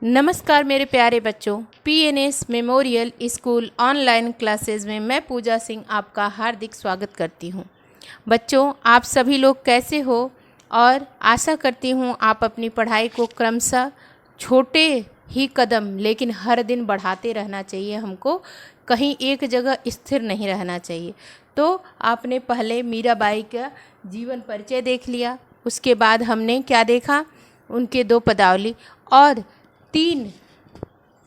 नमस्कार मेरे प्यारे बच्चों, PNS memorial school online classes में मैं पूजा सिंह आपका हार्दिक स्वागत करती हूँ। बच्चों, आप सभी लोग कैसे हो और आशा करती हूँ आप अपनी पढ़ाई को क्रमशः छोटे ही कदम लेकिन हर दिन बढ़ाते रहना चाहिए। हमको कहीं एक जगह स्थिर नहीं रहना चाहिए। तो आपने पहले मीराबाई का जीवन परिचय देख लिया, उसके बाद हमने क्या देखा, उनके 2 पदावली और 3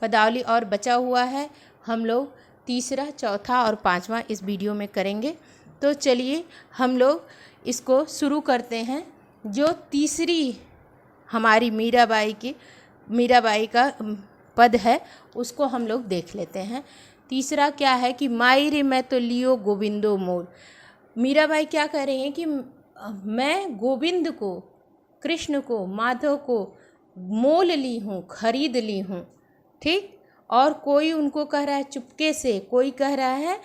पदावली और बचा हुआ है। हम लोग तीसरा, चौथा और 5वां इस वीडियो में करेंगे। तो चलिए हम लोग इसको शुरू करते हैं। जो तीसरी हमारी मीराबाई का पद है उसको हम लोग देख लेते हैं। तीसरा क्या है कि माई रे मैं तो लियो गोविंदो मोल। मीराबाई क्या कह रही हैं कि मैं गोविंद को, कृष्ण को, माधव को मोल ली हूँ, खरीद ली हूँ। ठीक। और कोई उनको कह रहा है चुपके से, कोई कह रहा है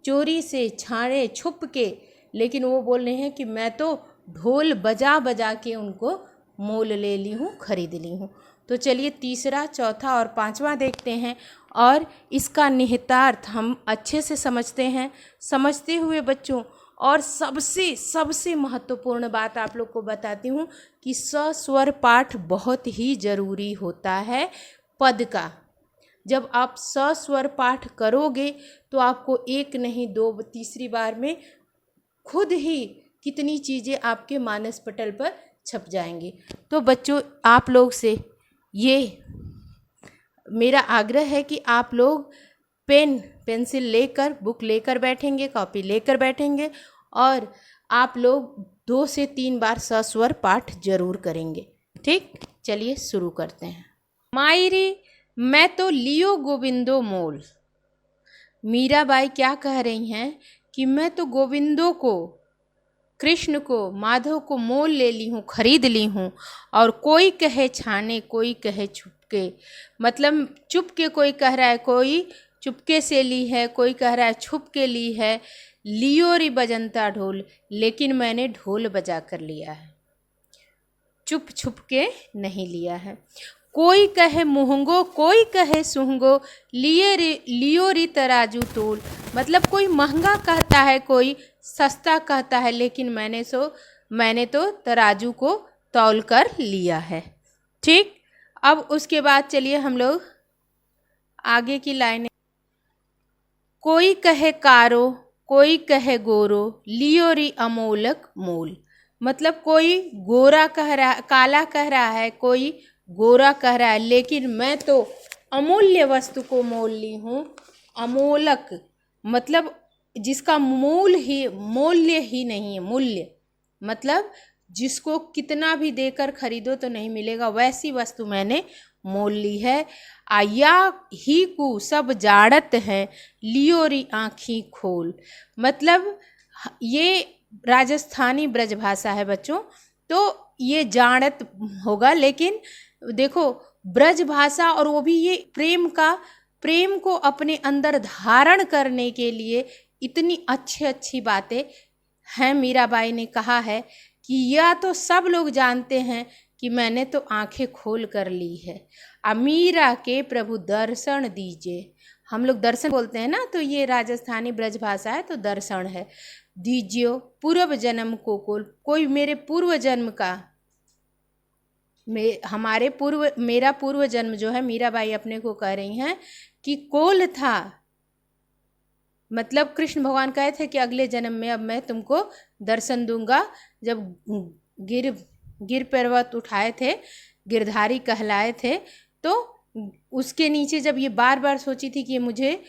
चोरी से, छाड़े छुप के, लेकिन वो बोल रहे हैं कि मैं तो ढोल बजा बजा के उनको मोल ले ली हूँ, खरीद ली हूँ। तो चलिए तीसरा, चौथा और 5वां देखते हैं और इसका निहितार्थ हम अच्छे से समझते हैं। समझते हुए बच्चों, और सबसे महत्वपूर्ण बात आप लोग को बताती हूँ कि सस्वर पाठ बहुत ही ज़रूरी होता है पद का। जब आप सस्वर पाठ करोगे तो आपको एक नहीं, 2, तीसरी बार में खुद ही कितनी चीज़ें आपके मानस पटल पर छप जाएंगी। तो बच्चों, आप लोग से ये मेरा आग्रह है कि आप लोग पेन पेंसिल लेकर, बुक लेकर बैठेंगे, कॉपी लेकर बैठेंगे और आप लोग 2 से 3 बार सस्वर पाठ जरूर करेंगे। ठीक, चलिए शुरू करते हैं। मायरी मैं तो लियो गोविंदो मोल। मीराबाई क्या कह रही हैं कि मैं तो गोविंदो को, कृष्ण को, माधव को मोल ले ली हूँ, खरीद ली हूँ। और कोई कहे छाने, कोई कहे छुपके, मतलब चुपके कोई कह रहा है, कोई चुपके से ली है, कोई कह रहा है छुप के ली है। लियो री बजंता ढोल, लेकिन मैंने ढोल बजा कर लिया है, चुप छुप के नहीं लिया है। कोई कहे मुहंगो, कोई कहे सुहंगो, लियो री तराजू तोल, मतलब कोई महंगा कहता है, कोई सस्ता कहता है, लेकिन मैंने तो तराजू को तौल कर लिया है। ठीक। अब उसके बाद चलिए हम लोग आगे की लाइनें। कोई कहे कारो, कोई कहे गोरो, लियो री अमोलक मोल, मतलब कोई गोरा कह रहा, काला कह रहा है, कोई गोरा कह रहा है, लेकिन मैं तो अमूल्य वस्तु को मोल ली हूँ। अमोलक मतलब जिसका मूल्य ही नहीं है। मूल्य मतलब जिसको कितना भी देकर खरीदो तो नहीं मिलेगा, वैसी वस्तु मैंने मोल ली है। आया ही कु सब जाड़त है, लियो री आँखी खोल, मतलब ये राजस्थानी ब्रज भाषा है बच्चों, तो ये जाड़त होगा, लेकिन देखो ब्रज भाषा, और वो भी ये प्रेम को अपने अंदर धारण करने के लिए इतनी अच्छी बातें हैं। मीराबाई ने कहा है कि यह तो सब लोग जानते हैं कि मैंने तो आंखें खोल कर ली है। अमीरा के प्रभु दर्शन दीजिए, हम लोग दर्शन बोलते हैं ना, तो ये राजस्थानी ब्रज भाषा है, तो दर्शन है। दीजियो पूर्व जन्म को कोल, कोई मेरे पूर्व जन्म का, मेरा पूर्व जन्म जो है, मीराबाई अपने को कह रही हैं कि कोल था, मतलब कृष्ण भगवान कहे थे कि अगले जन्म में अब मैं तुमको दर्शन दूंगा। जब गिर पर्वत उठाए थे, गिरधारी कहलाए थे, तो उसके नीचे जब ये बार बार सोची थी कि ये मुझे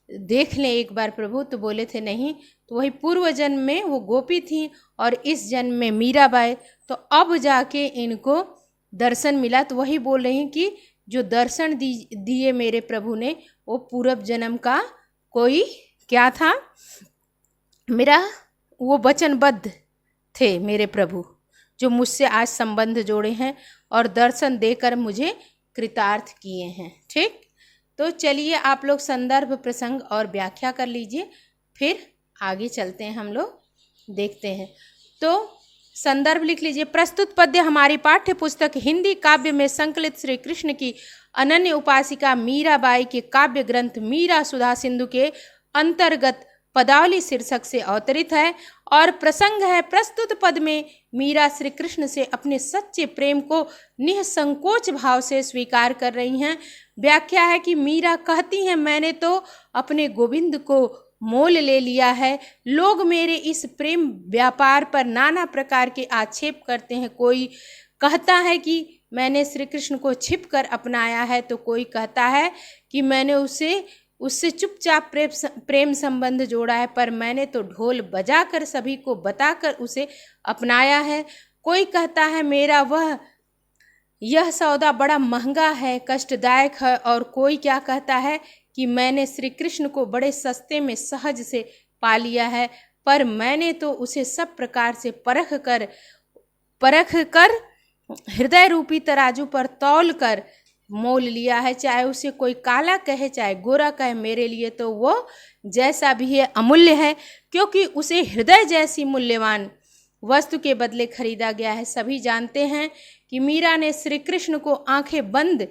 देख लें एक बार प्रभु, तो बोले थे नहीं। तो वही पूर्व जन्म में वो गोपी थी और इस जन्म में मीराबाई, तो अब जाके इनको दर्शन मिला। तो वही बोल रही हैं कि जो दर्शन दिए मेरे प्रभु ने, वो पूर्व जन्म का कोई क्या था, मेरा वो वचनबद्ध थे मेरे प्रभु, जो मुझसे आज संबंध जोड़े हैं और दर्शन देकर मुझे कृतार्थ किए हैं। ठीक। तो चलिए आप लोग संदर्भ, प्रसंग और व्याख्या कर लीजिए, फिर आगे चलते हैं, हम लोग देखते हैं। तो संदर्भ लिख लीजिए। प्रस्तुत पद्य हमारी पाठ्य पुस्तक हिंदी काव्य में संकलित श्री कृष्ण की अनन्य उपासिका मीराबाई के काव्य ग्रंथ मीरा सुधा सिंधु के अंतर्गत पदावली शीर्षक से अवतरित है और प्रसंग है प्रस्तुत पद में मीरा श्री कृष्ण से अपने सच्चे प्रेम को निसंकोच भाव से स्वीकार कर रही हैं। व्याख्या है कि मीरा कहती हैं, मैंने तो अपने गोविंद को मोल ले लिया है। लोग मेरे इस प्रेम व्यापार पर नाना प्रकार के आक्षेप करते हैं। कोई कहता है कि मैंने श्री कृष्ण को छिपकर अपनाया है, तो कोई कहता है कि मैंने उससे चुपचाप प्रेम संबंध जोड़ा है, पर मैंने तो ढोल बजाकर सभी को बताकर उसे अपनाया है। कोई कहता है मेरा यह सौदा बड़ा महंगा है, कष्टदायक है, और कोई क्या कहता है कि मैंने श्री कृष्ण को बड़े सस्ते में सहज से पा लिया है, पर मैंने तो उसे सब प्रकार से परख कर हृदय रूपी तराजू पर तौल कर मोल लिया है। चाहे उसे कोई काला कहे चाहे गोरा कहे, मेरे लिए तो वो जैसा भी है अमूल्य है, क्योंकि उसे हृदय जैसी मूल्यवान वस्तु के बदले खरीदा गया है। सभी जानते हैं कि मीरा ने श्री कृष्ण को आंखें बंद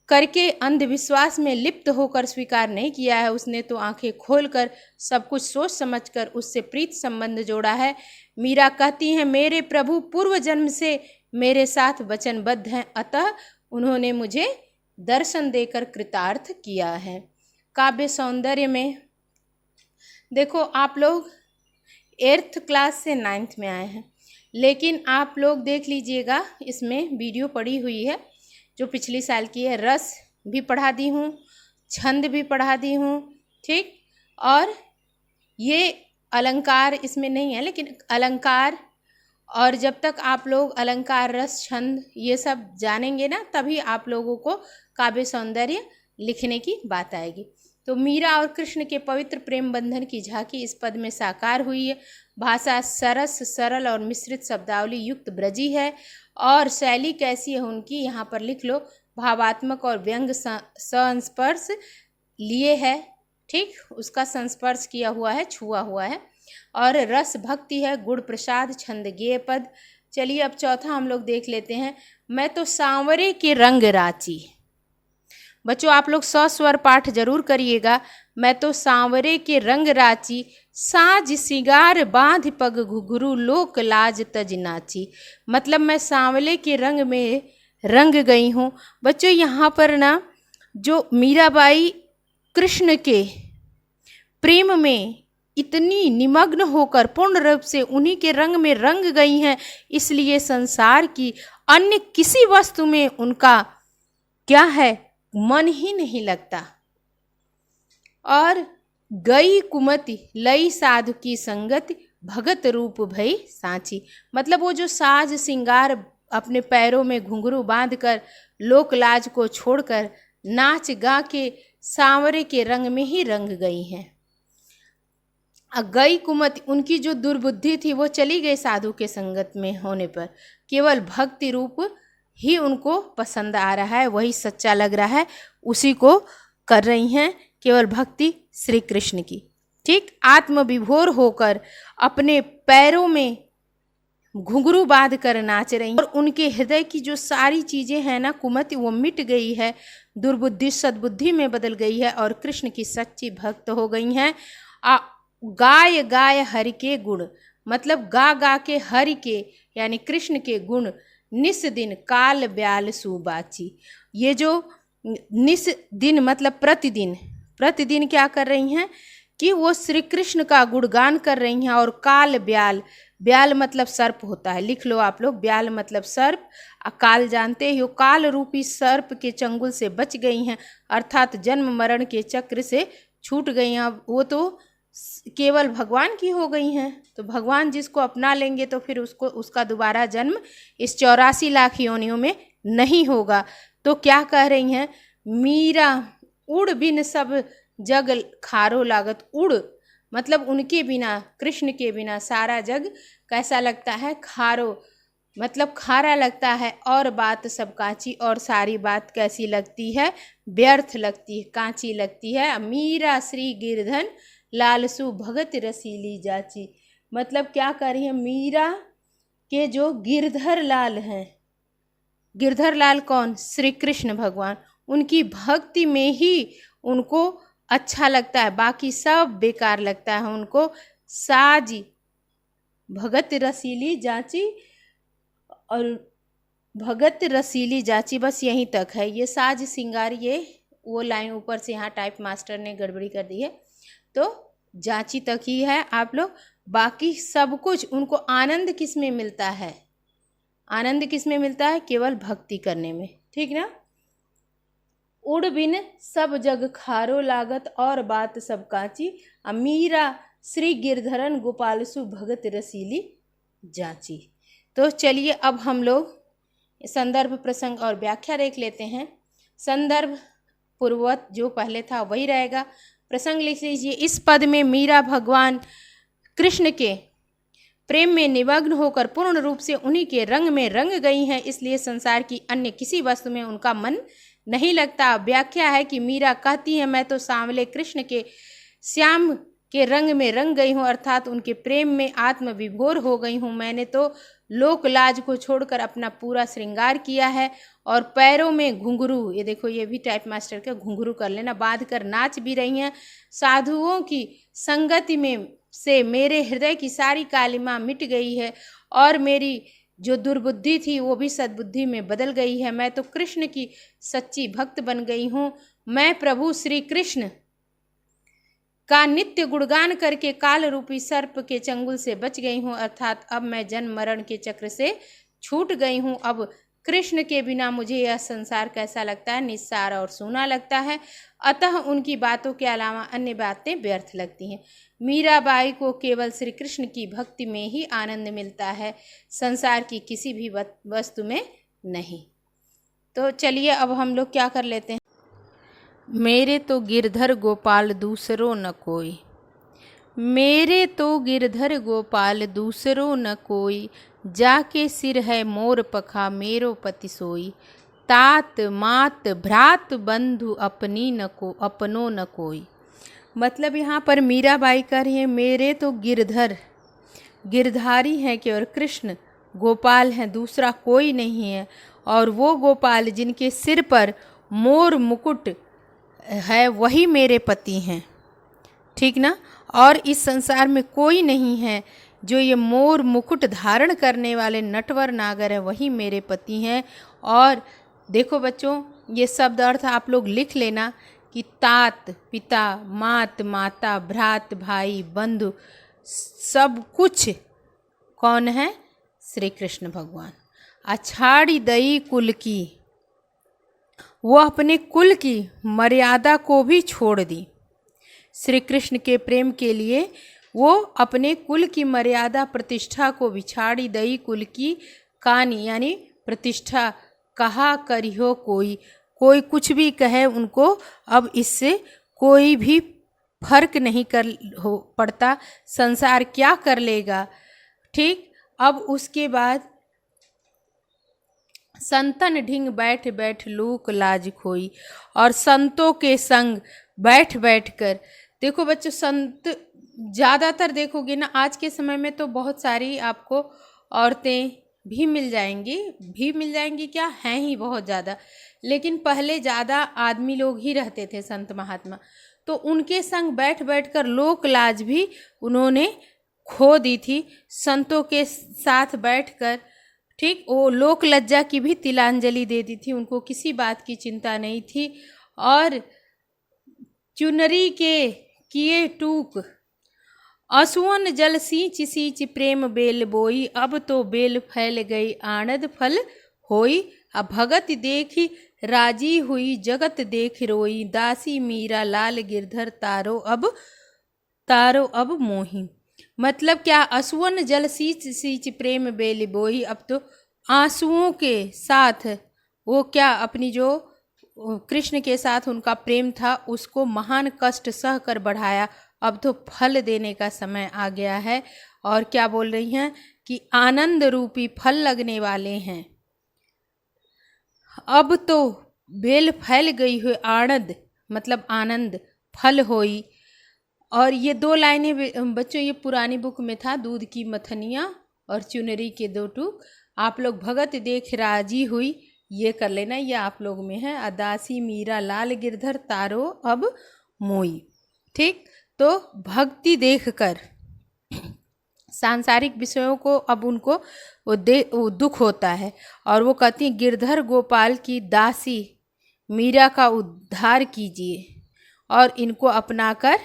करके अंधविश्वास में लिप्त होकर स्वीकार नहीं किया है। उसने तो आंखें खोलकर सब कुछ सोच समझकर उससे प्रीत संबंध जोड़ा है। मीरा कहती हैं, मेरे प्रभु पूर्व जन्म से मेरे साथ वचनबद्ध हैं, अतः उन्होंने मुझे दर्शन देकर कृतार्थ किया है। काव्य सौंदर्य में देखो, आप लोग 8th क्लास से 9th में आए हैं, लेकिन आप लोग देख लीजिएगा, इसमें वीडियो पड़ी हुई है जो पिछली साल की है। रस भी पढ़ा दी हूँ, छंद भी पढ़ा दी हूँ, ठीक। और ये अलंकार इसमें नहीं है, लेकिन अलंकार, और जब तक आप लोग अलंकार, रस, छंद ये सब जानेंगे ना, तभी आप लोगों को काव्य सौंदर्य लिखने की बात आएगी। तो मीरा और कृष्ण के पवित्र प्रेम बंधन की झांकी इस पद में साकार हुई है। भाषा सरस, सरल और मिश्रित शब्दावली युक्त ब्रजी है। और शैली कैसी है उनकी, यहाँ पर लिख लो, भावात्मक और व्यंग संस्पर्श लिए है, ठीक, उसका संस्पर्श किया हुआ है, छुआ हुआ है। और रस भक्ति है, गुण प्रसाद, छंद गेय पद। चलिए अब चौथा हम लोग देख लेते हैं। मैं तो सांवरे के रंग राची। बच्चों आप लोग सस्वर पाठ जरूर करिएगा। मैं तो सांवरे के रंग राची, साज सिंगार बांध पग घुघरू, लोक लाज तज नाची। मतलब मैं सांवले के रंग में रंग गई हूँ। बच्चों यहाँ पर ना, जो मीराबाई कृष्ण के प्रेम में इतनी निमग्न होकर पूर्ण रूप से उन्हीं के रंग में रंग गई हैं, इसलिए संसार की अन्य किसी वस्तु में उनका क्या है, मन ही नहीं लगता। और गई कुमति लई साधु की संगति, भगत रूप भई सांची। मतलब वो जो साज सिंगार, अपने पैरों में घुंघरू बांधकर, लोक लाज को छोड़कर नाच गा के सांवरे के रंग में ही रंग गई हैं। गई कुमति, उनकी जो दुर्बुद्धि थी वो चली गई साधु के संगत में होने पर। केवल भक्ति रूप ही उनको पसंद आ रहा है, वही सच्चा लग रहा है, उसी को कर रही हैं, केवल भक्ति श्री कृष्ण की, ठीक। आत्मविभोर होकर अपने पैरों में घुंघरू बांध कर नाच रही हैं, और उनके हृदय की जो सारी चीज़ें हैं ना, कुमति, वो मिट गई है, दुर्बुद्धि सद्बुद्धि में बदल गई है और कृष्ण की सच्ची भक्त हो गई हैं। गाय गाय हरि के गुण, मतलब गा गा के हरि के यानी कृष्ण के गुण, निस दिन काल ब्याल सुबाची। ये जो निस दिन मतलब प्रतिदिन क्या कर रही हैं कि वो श्री कृष्ण का गुणगान कर रही हैं। और काल ब्याल, ब्याल मतलब सर्प होता है, लिख लो आप लोग, ब्याल मतलब सर्प। काल जानते ही हो, काल रूपी सर्प के चंगुल से बच गई हैं, अर्थात जन्म मरण के चक्र से छूट गई हैं। अब वो तो केवल भगवान की हो गई हैं, तो भगवान जिसको अपना लेंगे तो फिर उसका दोबारा जन्म इस 84 लाख योनियों में नहीं होगा। तो क्या कह रही हैं, मीरा उड़ बिन सब जग खारो लागत। उड़ मतलब उनके बिना, कृष्ण के बिना सारा जग कैसा लगता है, खारो मतलब खारा लगता है। और बात सब कांची, और सारी बात कैसी लगती है, व्यर्थ लगती है, कांची लगती है। मीरा श्री गिरधन लालसू भगत रसीली जाची। मतलब क्या कह रही है, मीरा के जो गिरधर लाल हैं, गिरधर लाल कौन? श्री कृष्ण भगवान, उनकी भक्ति में ही उनको अच्छा लगता है, बाकी सब बेकार लगता है उनको। साज भगत रसीली जाची और भगत रसीली जाची, बस यहीं तक है। ये साज सिंगार, ये वो लाइन ऊपर से यहाँ टाइप मास्टर ने गड़बड़ी कर दी है, तो जाची तक ही है आप लोग। बाकी सब कुछ उनको आनंद किस में मिलता है? आनंद किस में मिलता है? केवल भक्ति करने में, ठीक ना। उड़ बिन सब जग खारो लागत और बात सब काची, अमीरा श्री गिरधरन गोपालसु भगत रसीली जाची। तो चलिए अब हम लोग संदर्भ, प्रसंग और व्याख्या देख लेते हैं। संदर्भ पूर्ववत जो पहले था वही रहेगा। प्रसंग लिख लीजिए। इस पद में मीरा भगवान कृष्ण के प्रेम में निमग्न होकर पूर्ण रूप से उन्हीं के रंग में रंग गई हैं, इसलिए संसार की अन्य किसी वस्तु में उनका मन नहीं लगता। व्याख्या है कि मीरा कहती है, मैं तो सांवले कृष्ण के श्याम के रंग में रंग गई हूँ, अर्थात उनके प्रेम में आत्म विभोर हो गई हूँ। मैंने तो लोक लाज को छोड़कर अपना पूरा श्रृंगार किया है और पैरों में घुंघरू, ये देखो ये भी टाइप मास्टर का घुंघरू कर लेना, बांध कर नाच भी रही हैं। साधुओं की संगति में से मेरे हृदय की सारी कालिमा मिट गई है और मेरी जो दुर्बुद्धि थी वो भी सद्बुद्धि में बदल गई है। मैं तो कृष्ण की सच्ची भक्त बन गई हूँ। मैं प्रभु श्री कृष्ण का नित्य गुणगान करके काल रूपी सर्प के चंगुल से बच गई हूँ, अर्थात अब मैं जन्म मरण के चक्र से छूट गई हूँ। अब कृष्ण के बिना मुझे यह संसार कैसा लगता है? निस्सार और सूना लगता है। अतः उनकी बातों के अलावा अन्य बातें व्यर्थ लगती हैं। मीराबाई को केवल श्री कृष्ण की भक्ति में ही आनंद मिलता है, संसार की किसी भी वस्तु में नहीं। तो चलिए अब हम लोग क्या कर लेते हैं। मेरे तो गिरधर गोपाल दूसरो न कोई, मेरे तो गिरधर गोपाल दूसरो न कोई, जाके सिर है मोर पखा मेरो पति सोई, तात मात भ्रात बंधु अपनी न को अपनो न कोई। मतलब यहाँ पर मीराबाई कह रही है, मेरे तो गिरधर गिरधारी हैं केवल कृष्ण गोपाल हैं, दूसरा कोई नहीं है। और वो गोपाल जिनके सिर पर मोर मुकुट है वही मेरे पति हैं, ठीक ना। और इस संसार में कोई नहीं है जो ये मोर मुकुट धारण करने वाले नटवर नागर है, वही मेरे पति हैं। और देखो बच्चों, ये शब्द अर्थ आप लोग लिख लेना कि तात पिता, मात माता, भ्रात भाई, बंधु, सब कुछ कौन है? श्री कृष्ण भगवान। अछाड़ी दई कुल की, वो अपने कुल की मर्यादा को भी छोड़ दी। श्री कृष्ण के प्रेम के लिए वो अपने कुल की मर्यादा प्रतिष्ठा को भी छाड़ी दई कुल की कानी, यानी प्रतिष्ठा। कहा करियो कोई, कोई कुछ भी कहे उनको अब इससे कोई भी फर्क नहीं पड़ता, संसार क्या कर लेगा, ठीक। अब उसके बाद संतन ढिंग बैठ बैठ लोक लाज खोई, और संतों के संग बैठ बैठ कर, देखो बच्चों संत ज़्यादातर देखोगे ना आज के समय में तो बहुत सारी आपको औरतें भी मिल जाएंगी, क्या हैं ही बहुत ज़्यादा, लेकिन पहले ज़्यादा आदमी लोग ही रहते थे संत महात्मा, तो उनके संग बैठ बैठ कर लोक लाज भी उन्होंने खो दी थी। संतों के साथ बैठकर, ठीक, वो लोक लज्जा की भी तिलांजलि दे दी थी, उनको किसी बात की चिंता नहीं थी। और चुनरी के किए टूक, असुवन जल सींच सींच प्रेम बेल बोई, अब तो बेल फैल गई आनंद फल होई, अब भगत देखी राजी हुई जगत देख रोई, दासी मीरा लाल गिरधर तारो अब मोही। मतलब क्या? असुवन जल सींच सींच प्रेम बेल बोई, अब तो आंसुओं के साथ वो क्या अपनी जो कृष्ण के साथ उनका प्रेम था उसको महान कष्ट सह कर बढ़ाया, अब तो फल देने का समय आ गया है। और क्या बोल रही हैं कि आनंद रूपी फल लगने वाले हैं, अब तो बेल फैल गई हुई आनंद, मतलब आनंद फल होई। और ये दो लाइनें बच्चों ये पुरानी बुक में था, दूध की मथनियाँ और चुनरी के दो टूक, आप लोग भगत देख राजी हुई, ये कर लेना, ये आप लोग में है। अदासी मीरा लाल गिरधर तारो अब मोई। ठीक, तो भक्ति देखकर सांसारिक विषयों को अब उनको वो दुख होता है, और वो कहती हैं गिरधर गोपाल की दासी मीरा का उद्धार कीजिए और इनको अपनाकर,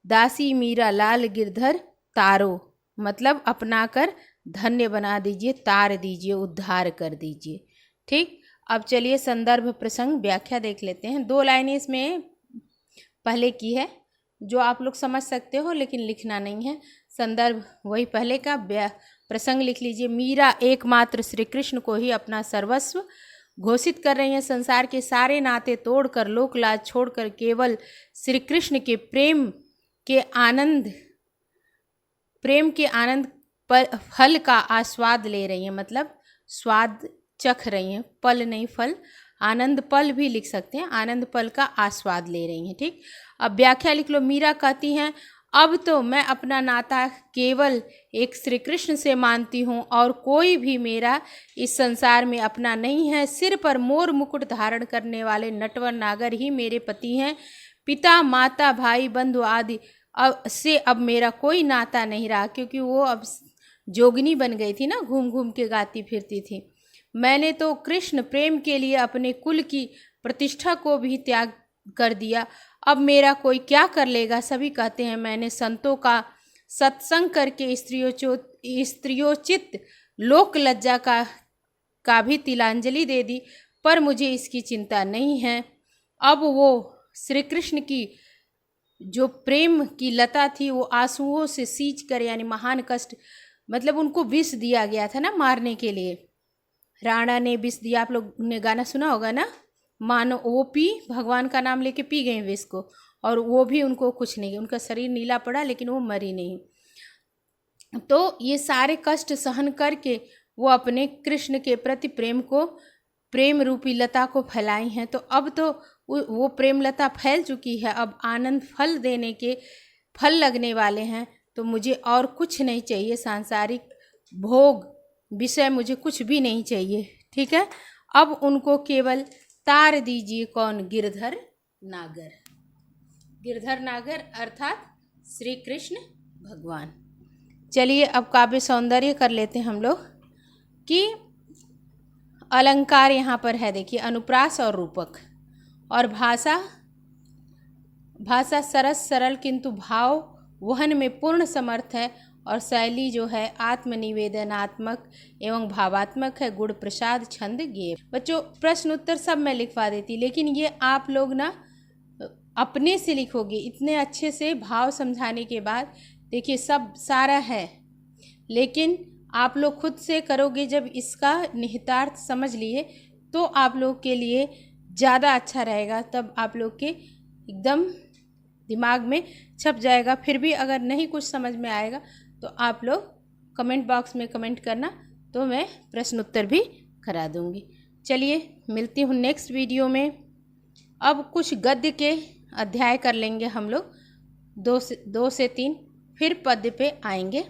दासी मीरा लाल गिरधर तारो मतलब अपनाकर धन्य बना दीजिए, तार दीजिए, उद्धार कर दीजिए। ठीक, अब चलिए संदर्भ प्रसंग व्याख्या देख लेते हैं। 2 लाइनें इसमें पहले की है जो आप लोग समझ सकते हो, लेकिन लिखना नहीं है। संदर्भ वही पहले का, प्रसंग लिख लीजिए। मीरा एकमात्र श्री कृष्ण को ही अपना सर्वस्व घोषित कर रही हैं। संसार के सारे नाते तोड़कर, लोक लाज छोड़कर केवल श्री कृष्ण के प्रेम के आनंद पर फल का आस्वाद ले रही हैं, मतलब स्वाद चख रही हैं, पल नहीं फल, आनंद पल भी लिख सकते हैं, आनंद पल का आस्वाद ले रही हैं। ठीक, अब व्याख्या लिख लो। मीरा कहती हैं अब तो मैं अपना नाता केवल एक श्री कृष्ण से मानती हूँ और कोई भी मेरा इस संसार में अपना नहीं है। सिर पर मोर मुकुट धारण करने वाले नटवर नागर ही मेरे पति हैं। पिता माता भाई बंधु आदि से अब मेरा कोई नाता नहीं रहा, क्योंकि वो अब जोगिनी बन गई थी ना, घूम घूम के गाती फिरती थी। मैंने तो कृष्ण प्रेम के लिए अपने कुल की प्रतिष्ठा को भी त्याग कर दिया, अब मेरा कोई क्या कर लेगा। सभी कहते हैं मैंने संतों का सत्संग करके स्त्रियोचित लोक लज्जा का भी तिलांजलि दे दी, पर मुझे इसकी चिंता नहीं है। अब वो श्री कृष्ण की जो प्रेम की लता थी वो आंसुओं से सींच कर, यानी महान कष्ट, मतलब उनको विष दिया गया था ना मारने के लिए, राणा ने विष दिया। आप लोग ने गाना सुना होगा ना, मानो वो पी, भगवान का नाम लेके पी गए विष को, और वो भी उनको कुछ नहीं, उनका शरीर नीला पड़ा लेकिन वो मरी नहीं। तो ये सारे कष्ट सहन करके वो अपने कृष्ण के प्रति प्रेम रूपी लता को फैलाई हैं। तो अब तो वो प्रेम लता फैल चुकी है, अब आनंद फल देने के फल लगने वाले हैं। तो मुझे और कुछ नहीं चाहिए, सांसारिक भोग विषय मुझे कुछ भी नहीं चाहिए। ठीक है, अब उनको केवल तार दीजिए। कौन? गिरधर नागर। गिरधर नागर अर्थात श्री कृष्ण भगवान। चलिए अब काव्य सौंदर्य कर लेते हैं हम लोग कि अलंकार यहाँ पर है, देखिए अनुप्रास और रूपक, और भाषा सरस सरल किंतु भाव वहन में पूर्ण समर्थ है, और शैली जो है आत्मनिवेदनात्मक एवं भावात्मक है। गुण प्रसाद छंद गेय। बच्चों प्रश्न उत्तर सब मैं लिखवा देती, लेकिन ये आप लोग ना अपने से लिखोगे इतने अच्छे से, भाव समझाने के बाद। देखिए सब सारा है, लेकिन आप लोग खुद से करोगे जब इसका निहितार्थ समझ लिए, तो आप लोग के लिए ज़्यादा अच्छा रहेगा, तब आप लोग के एकदम दिमाग में छप जाएगा। फिर भी अगर नहीं कुछ समझ में आएगा तो आप लोग कमेंट बॉक्स में कमेंट करना, तो मैं प्रश्न उत्तर भी करा दूंगी। चलिए मिलती हूँ नेक्स्ट वीडियो में। अब कुछ गद्य के अध्याय कर लेंगे हम लोग, 2 से 3, फिर पद्य पे आएंगे।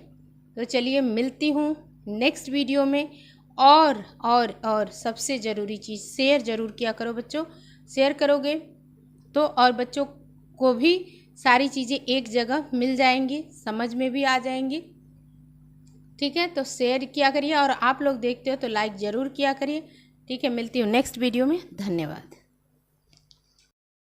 तो चलिए मिलती हूँ नेक्स्ट वीडियो में। और सबसे ज़रूरी चीज़, शेयर ज़रूर किया करो बच्चों। शेयर करोगे तो और बच्चों को भी सारी चीज़ें एक जगह मिल जाएंगी, समझ में भी आ जाएंगी। ठीक है, तो शेयर किया करिए, और आप लोग देखते हो तो लाइक ज़रूर किया करिए। ठीक है, मिलती हूँ नेक्स्ट वीडियो में। धन्यवाद।